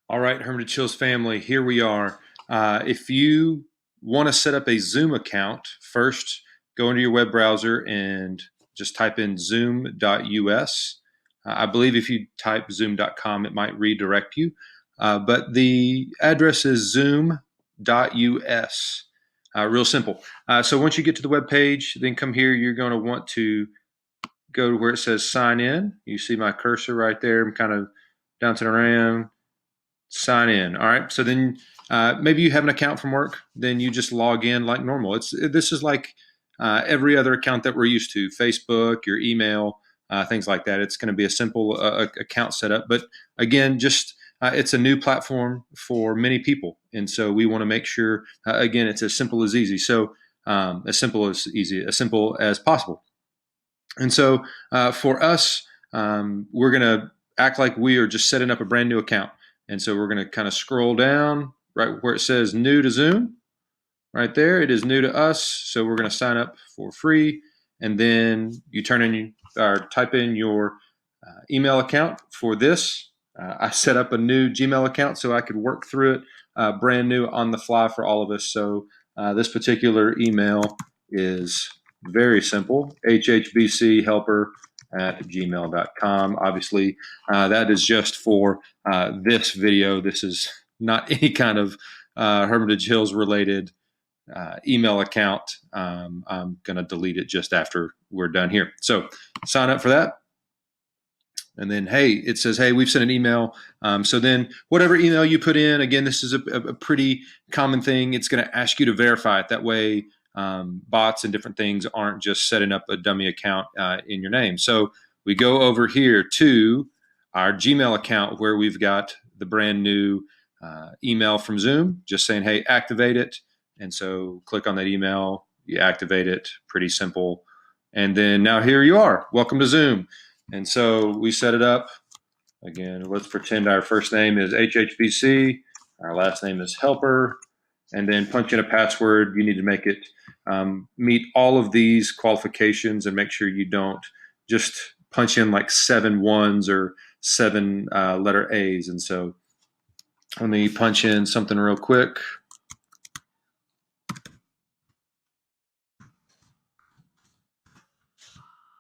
All right, Hermitage Hills family, here we are. If you want to set up a Zoom account, first go into your web browser and just type in zoom.us. I believe if you type zoom.com, it might redirect you. But the address is zoom.us. Real simple. So once you get to the web page, then come here. You're going to want to go to where it says sign in. You see my cursor right there. I'm kind of bouncing around. Sign in. All right. So then maybe you have an account from work. Then you just log in like normal. This is like every other account that we're used to: Facebook, your email, things like that. It's going to be a simple account setup. But again, just it's a new platform for many people, and so we want to make sure again it's as simple as easy. So as simple as easy, as simple as possible. And so for us, we're going to act like we are just setting up a brand new account. And so we're going to kind of scroll down right where it says new to Zoom. Right there, it is new to us. So we're going to sign up for free. And then you turn in or type in your email account for this. I set up a new Gmail account so I could work through it brand new on the fly for all of us. So this particular email is very simple: hhbchelper@gmail.com. Obviously, that is just for this video. This is not any kind of Hermitage Hills related email account. I'm going to delete it just after we're done here. So sign up for that. And then, hey, it says, hey, we've sent an email. So then whatever email you put in, again, this is a pretty common thing. It's going to ask you to verify it. That way bots and different things aren't just setting up a dummy account in your name. So we go over here to our Gmail account where we've got the brand new email from Zoom, just saying, hey, activate it. And so click on that email, you activate it, pretty simple. And then now here you are. Welcome to Zoom. And so we set it up. Again, let's pretend our first name is HHBC, our last name is Helper, and then punch in a password. You need to make it meet all of these qualifications and make sure you don't just punch in like 7 ones or 7 letter A's. And so let me punch in something real quick.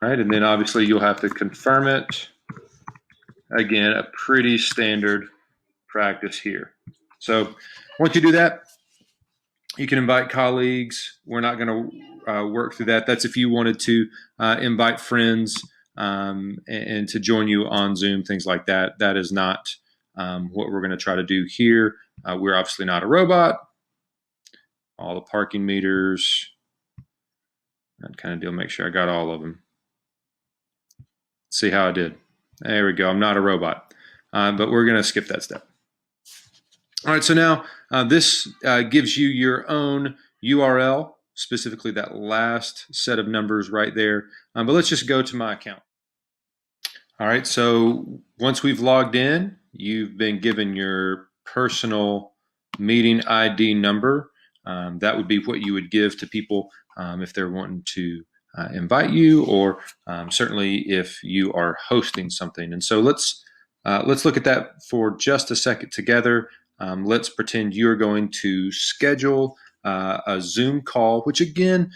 All right, and then obviously you'll have to confirm it. Again, a pretty standard practice here. So once you do that, you can invite colleagues. We're not going to work through that. That's if you wanted to invite friends and to join you on Zoom, things like that. That is not what we're going to try to do here. We're obviously not a robot. All the parking meters, that kind of deal. Make sure I got all of them. See how I did. There we go. I'm not a robot, but we're going to skip that step. All right, so now this gives you your own URL, specifically that last set of numbers right there. But let's just go to my account. All right, so once we've logged in, you've been given your personal meeting ID number. That would be what you would give to people if they're wanting to invite you, or certainly if you are hosting something. And so let's look at that for just a second together. Let's pretend you're going to schedule a Zoom call, which again,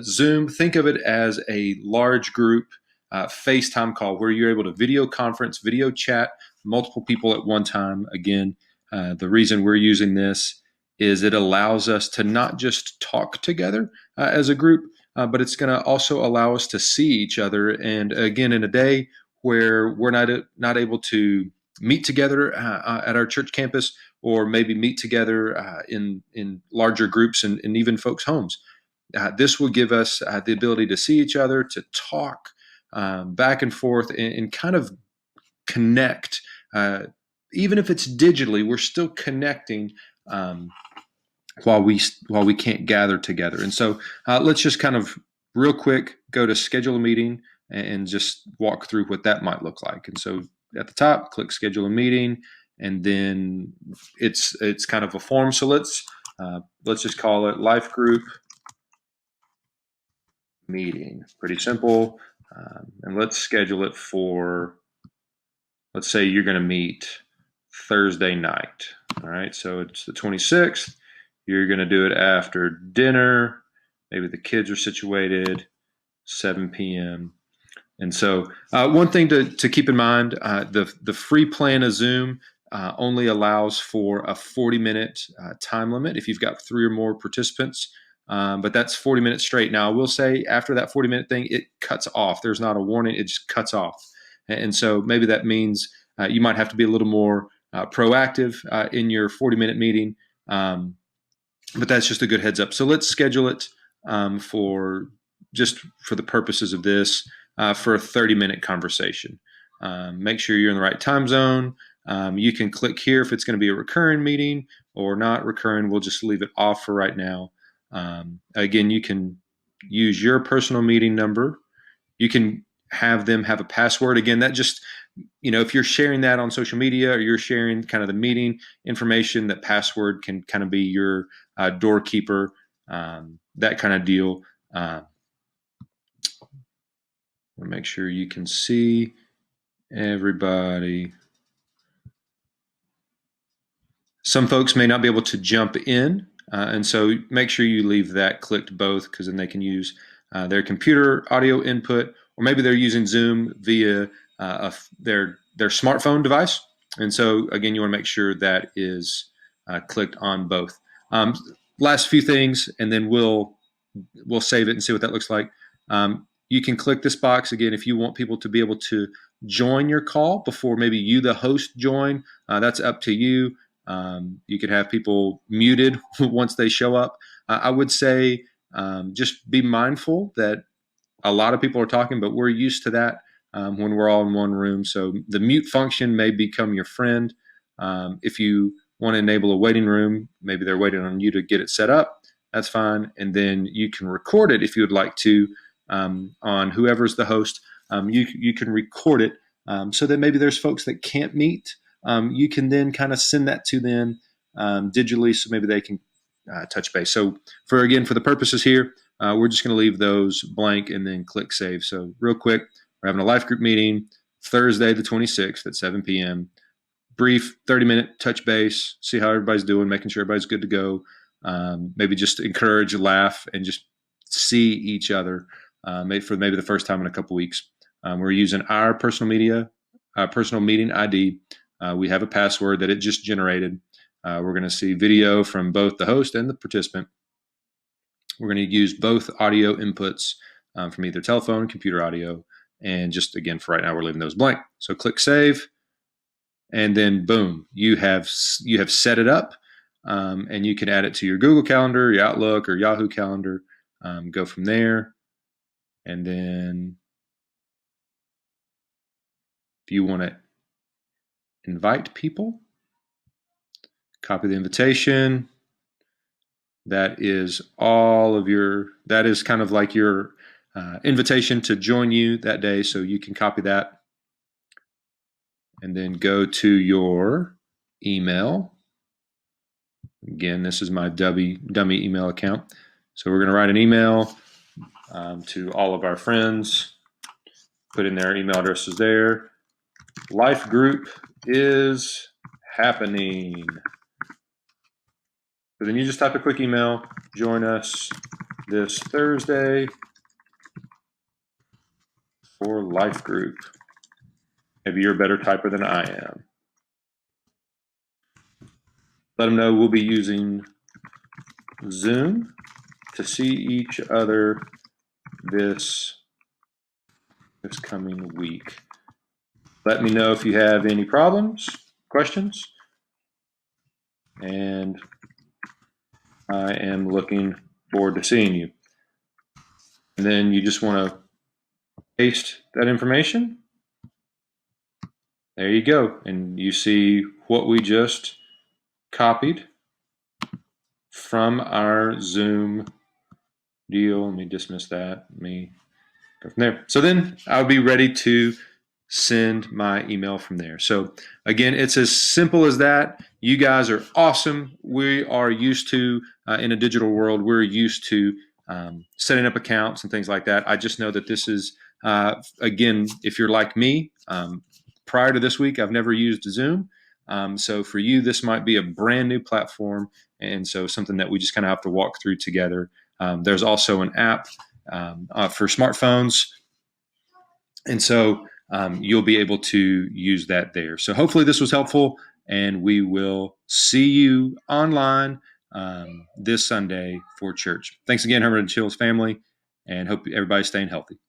Zoom, think of it as a large group FaceTime call where you're able to video conference, video chat multiple people at one time. Again, the reason we're using this is it allows us to not just talk together as a group, but it's going to also allow us to see each other. And again, in a day where we're not able to meet together at our church campus, or maybe meet together in larger groups and even folks' homes. This will give us the ability to see each other, to talk back and forth, and kind of connect. Even if it's digitally, we're still connecting while we can't gather together. And so let's just kind of real quick go to schedule a meeting and just walk through what that might look like. And so at the top, click schedule a meeting, and then it's kind of a form. So let's just call it LIFEGroup meeting. Pretty simple. And let's schedule it for, let's say you're going to meet Thursday night. All right, so it's the 26th. You're going to do it after dinner. Maybe the kids are situated, 7 p.m. And so one thing to keep in mind, the free plan of Zoom only allows for a 40-minute time limit if you've got 3 or more participants. But that's 40 minutes straight. Now, I will say after that 40-minute thing, it cuts off. There's not a warning. It just cuts off. And so maybe that means you might have to be a little more proactive in your 40-minute meeting. But that's just a good heads up. So let's schedule it for the purposes of this for a 30-minute conversation. Make sure you're in the right time zone. You can click here if it's going to be a recurring meeting or not recurring. We'll just leave it off for right now. Again, you can use your personal meeting number. You can have them have a password. Again, that just, if you're sharing that on social media or you're sharing kind of the meeting information, that password can kind of be your doorkeeper, that kind of deal. Make sure you can see everybody. Some folks may not be able to jump in, and so make sure you leave that clicked both, because then they can use their computer audio input, or maybe they're using Zoom via their smartphone device. And so again, you want to make sure that is clicked on both. Last few things, and then we'll save it and see what that looks like. You can click this box again if you want people to be able to join your call before maybe you, the host, join. That's up to you. You could have people muted once they show up. I would say just be mindful that a lot of people are talking, but we're used to that when we're all in one room. So the mute function may become your friend. If you want to enable a waiting room, maybe they're waiting on you to get it set up. That's fine. And then you can record it if you would like to on whoever's the host. You can record it so that maybe there's folks that can't meet. You can then kind of send that to them digitally, so maybe they can touch base. So for the purposes here, we're just going to leave those blank and then click save. So real quick, we're having a life group meeting Thursday the 26th at 7 p.m. Brief 30-minute touch base, see how everybody's doing, making sure everybody's good to go. Maybe just encourage, laugh, and just see each other for maybe the first time in a couple weeks. We're using our personal meeting ID. We have a password that it just generated. We're going to see video from both the host and the participant. We're going to use both audio inputs from either telephone, computer audio, and just again, for right now, we're leaving those blank. So click save, and then boom, you have set it up, and you can add it to your Google Calendar, your Outlook, or Yahoo Calendar. Go from there, and then if you want to invite people, copy the invitation. That is kind of like your invitation to join you that day. So you can copy that and then go to your email. Again, this is my dummy email account. So we're going to write an email to all of our friends, put in their email addresses there. Life group is happening. So then you just type a quick email, join us this Thursday for life group. Maybe you're a better typer than I am. Let them know we'll be using Zoom to see each other this coming week. Let me know if you have any problems, questions, and I am looking forward to seeing you. And then you just want to paste that information. There you go. And you see what we just copied from our Zoom deal. Let me dismiss that. Let me go from there. So then I'll be ready to send my email from there. So again, it's as simple as that. You guys are awesome. We are used to, in a digital world, we're used to setting up accounts and things like that. I just know that this is, again, if you're like me, prior to this week, I've never used Zoom. So for you, this might be a brand new platform, and so something that we just kind of have to walk through together. There's also an app for smartphones, and so you'll be able to use that there. So hopefully this was helpful, and we will see you online this Sunday for church. Thanks again, Herman and Chill's family, and hope everybody's staying healthy.